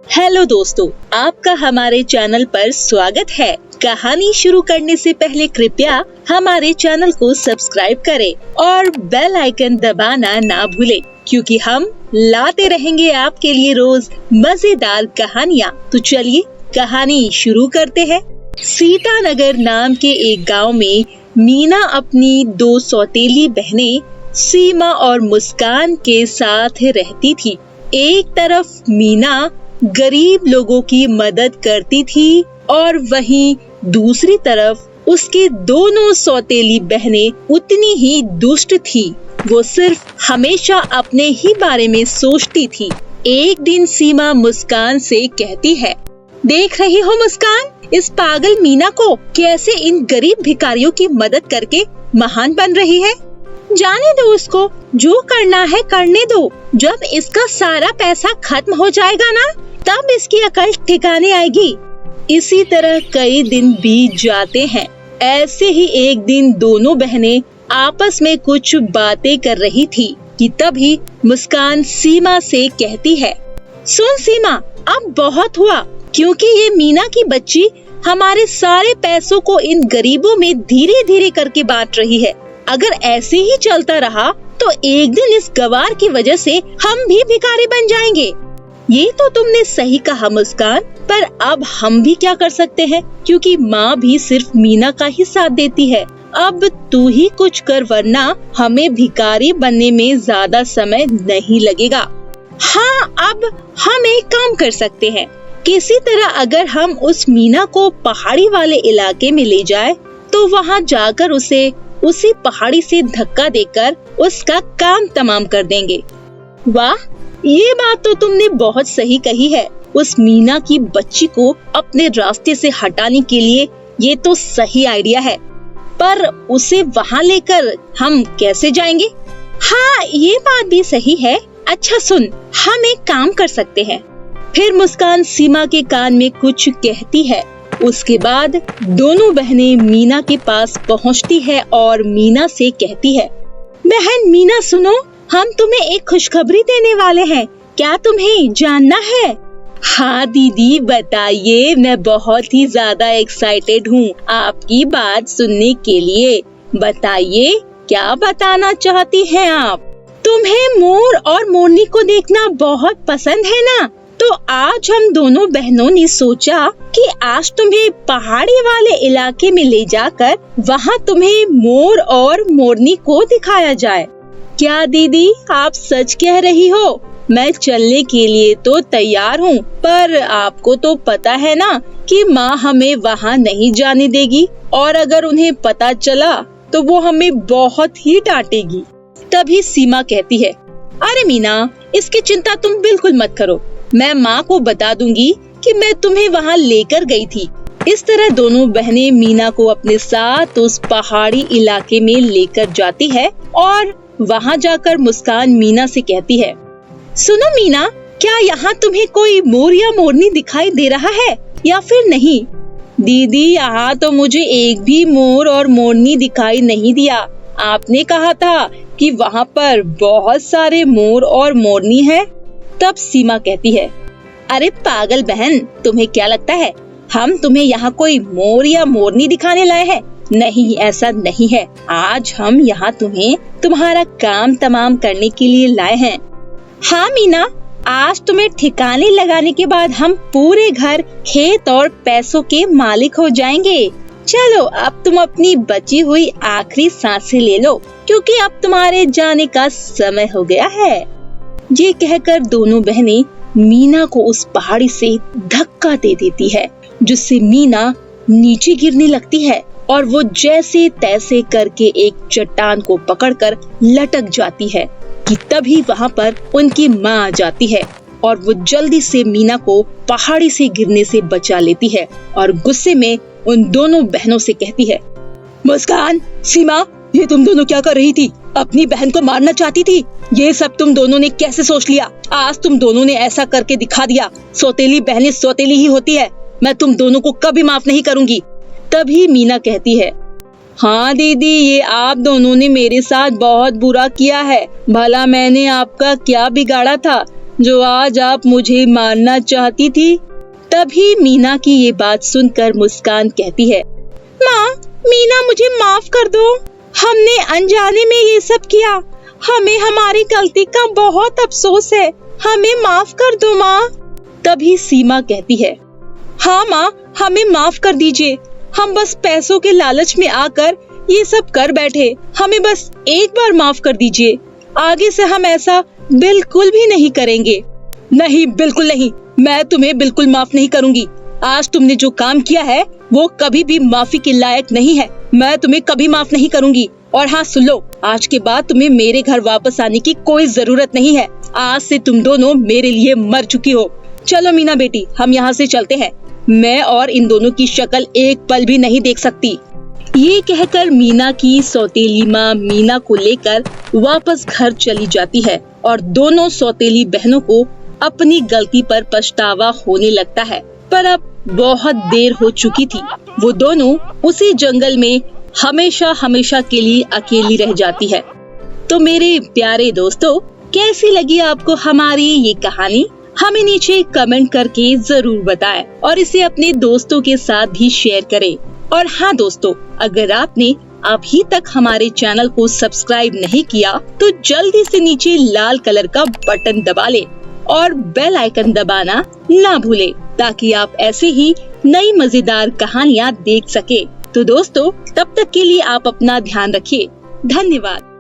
Hello दोस्तों, आपका हमारे चैनल पर स्वागत है। कहानी शुरू करने से पहले कृपया हमारे चैनल को सब्सक्राइब करें और बेल आइकन दबाना ना भूलें, क्योंकि हम लाते रहेंगे आपके लिए रोज मजेदार कहानियाँ। तो चलिए कहानी शुरू करते हैं। सीतानगर नाम के एक गांव में मीना अपनी दो सौतेली बहनें सीमा और मुस्कान के साथ रहती थी। एक तरफ मीना गरीब लोगों की मदद करती थी और वहीं दूसरी तरफ उसकी दोनों सौतेली बहनें उतनी ही दुष्ट थी। वो सिर्फ हमेशा अपने ही बारे में सोचती थी। एक दिन सीमा मुस्कान से कहती है, देख रही हो मुस्कान, इस पागल मीना को कैसे इन गरीब भिखारियों की मदद करके महान बन रही है। जाने दो उसको, जो करना है करने दो। जब इसका सारा पैसा खत्म हो जाएगा ना, तब इसकी अकल ठिकाने आएगी। इसी तरह कई दिन बीत जाते हैं। ऐसे ही एक दिन दोनों बहनें आपस में कुछ बातें कर रही थी कि तभी मुस्कान सीमा से कहती है, सुन सीमा, अब बहुत हुआ, क्योंकि ये मीना की बच्ची हमारे सारे पैसों को इन गरीबों में धीरे धीरे करके बांट रही है। अगर ऐसे ही चलता रहा तो एक दिन इस गवार की वजह से हम भी भिखारी बन जाएंगे। ये तो तुमने सही कहा मुस्कान, पर अब हम भी क्या कर सकते हैं, क्योंकि माँ भी सिर्फ मीना का ही साथ देती है। अब तू ही कुछ कर, वरना हमें भिखारी बनने में ज्यादा समय नहीं लगेगा। हाँ, अब हम एक काम कर सकते हैं। किसी तरह अगर हम उस मीना को पहाड़ी वाले इलाके में ले जाए, तो वहाँ जाकर उसे उसी पहाड़ी से धक्का देकर उसका काम तमाम कर देंगे। वाह, ये बात तो तुमने बहुत सही कही है। उस मीना की बच्ची को अपने रास्ते से हटाने के लिए ये तो सही आइडिया है, पर उसे वहाँ लेकर हम कैसे जाएंगे? हाँ, ये बात भी सही है। अच्छा सुन, हम एक काम कर सकते हैं। फिर मुस्कान सीमा के कान में कुछ कहती है। उसके बाद दोनों बहनें मीना के पास पहुँचती है और मीना से कहती है, बहन मीना सुनो, हम तुम्हें एक खुशखबरी देने वाले हैं। क्या तुम्हें जानना है? हाँ दीदी बताइए, मैं बहुत ही ज्यादा एक्साइटेड हूँ आपकी बात सुनने के लिए। बताइए, क्या बताना चाहती हैं आप? तुम्हें मोर और मोरनी को देखना बहुत पसंद है ना? तो आज हम दोनों बहनों ने सोचा कि आज तुम्हें पहाड़ी वाले इलाके में ले जाकर वहाँ तुम्हें मोर और मोरनी को दिखाया जाए। क्या दीदी आप सच कह रही हो? मैं चलने के लिए तो तैयार हूँ, पर आपको तो पता है ना कि माँ हमें वहाँ नहीं जाने देगी, और अगर उन्हें पता चला तो वो हमें बहुत ही डांटेगी। तभी सीमा कहती है, अरे मीना, इसकी चिंता तुम बिल्कुल मत करो। मैं माँ को बता दूंगी कि मैं तुम्हें वहाँ लेकर गई थी। इस तरह दोनों बहनें मीना को अपने साथ उस पहाड़ी इलाके में लेकर जाती है और वहाँ जाकर मुस्कान मीना से कहती है, सुनो मीना, क्या यहाँ तुम्हें कोई मोर या मोरनी दिखाई दे रहा है या फिर नहीं? दीदी, यहाँ तो मुझे एक भी मोर और मोरनी दिखाई नहीं दिया। आपने कहा था कि वहाँ पर बहुत सारे मोर और मोरनी हैं। तब सीमा कहती है, अरे पागल बहन, तुम्हें क्या लगता है हम तुम्हें यहाँ कोई मोर या मोरनी दिखाने लाए हैं? नहीं, ऐसा नहीं है। आज हम यहाँ तुम्हें तुम्हारा काम तमाम करने के लिए लाए हैं। हाँ मीना, आज तुम्हें ठिकाने लगाने के बाद हम पूरे घर, खेत और पैसों के मालिक हो जाएंगे। चलो अब तुम अपनी बची हुई आखिरी सांसें ले लो, क्योंकि अब तुम्हारे जाने का समय हो गया है। ये कहकर दोनों बहनें मीना को उस पहाड़ी से धक्का दे देती है, जिससे मीना नीचे गिरने लगती है और वो जैसे तैसे करके एक चट्टान को पकड़कर लटक जाती है कि तभी वहाँ पर उनकी माँ आ जाती है और वो जल्दी से मीना को पहाड़ी से गिरने से बचा लेती है और गुस्से में उन दोनों बहनों से कहती है, मुस्कान, सीमा, ये तुम दोनों क्या कर रही थी? अपनी बहन को मारना चाहती थी? ये सब तुम दोनों ने कैसे सोच लिया? आज तुम दोनों ने ऐसा करके दिखा दिया। सौतेली बहनें सौतेली ही होती है। मैं तुम दोनों को कभी माफ नहीं करूंगी। तभी मीना कहती है, हाँ दीदी, ये आप दोनों ने मेरे साथ बहुत बुरा किया है। भला मैंने आपका क्या बिगाड़ा था जो आज आप मुझे मारना चाहती थी। तभी मीना की ये बात सुनकर मुस्कान कहती है, माँ, मीना मुझे माफ कर दो। हमने अनजाने में ये सब किया। हमें हमारी गलती का बहुत अफसोस है। हमें माफ कर दो माँ। तभी सीमा कहती है, हाँ माँ, हमें माफ कर दीजिए। हम बस पैसों के लालच में आकर ये सब कर बैठे। हमें बस एक बार माफ कर दीजिए। आगे से हम ऐसा बिल्कुल भी नहीं करेंगे। नहीं, बिल्कुल नहीं। मैं तुम्हें बिल्कुल माफ नहीं करूंगी। आज तुमने जो काम किया है वो कभी भी माफी के लायक नहीं है। मैं तुम्हें कभी माफ नहीं करूंगी। और हाँ, सुन लो, आज के बाद तुम्हें मेरे घर वापस आने की कोई जरूरत नहीं है। आज से तुम दोनों मेरे लिए मर चुकी हो। चलो मीना बेटी, हम यहाँ से चलते हैं। मैं और इन दोनों की शक्ल एक पल भी नहीं देख सकती। ये कहकर मीना की सौतेली माँ मीना को लेकर वापस घर चली जाती है और दोनों सौतेली बहनों को अपनी गलती पर पछतावा होने लगता है। पर अब बहुत देर हो चुकी थी। वो दोनों उसी जंगल में हमेशा हमेशा के लिए अकेली रह जाती है। तो मेरे प्यारे दोस्तों, कैसी लगी आपको हमारी ये कहानी? हमें नीचे कमेंट करके जरूर बताएं और इसे अपने दोस्तों के साथ भी शेयर करें। और हाँ दोस्तों, अगर आपने अभी तक हमारे चैनल को सब्सक्राइब नहीं किया तो जल्दी से नीचे लाल कलर का बटन दबा लें और बेल आइकन दबाना ना भूलें, ताकि आप ऐसे ही नई मजेदार कहानियाँ देख सके। तो दोस्तों, तब तक के लिए आप अपना ध्यान रखिए। धन्यवाद।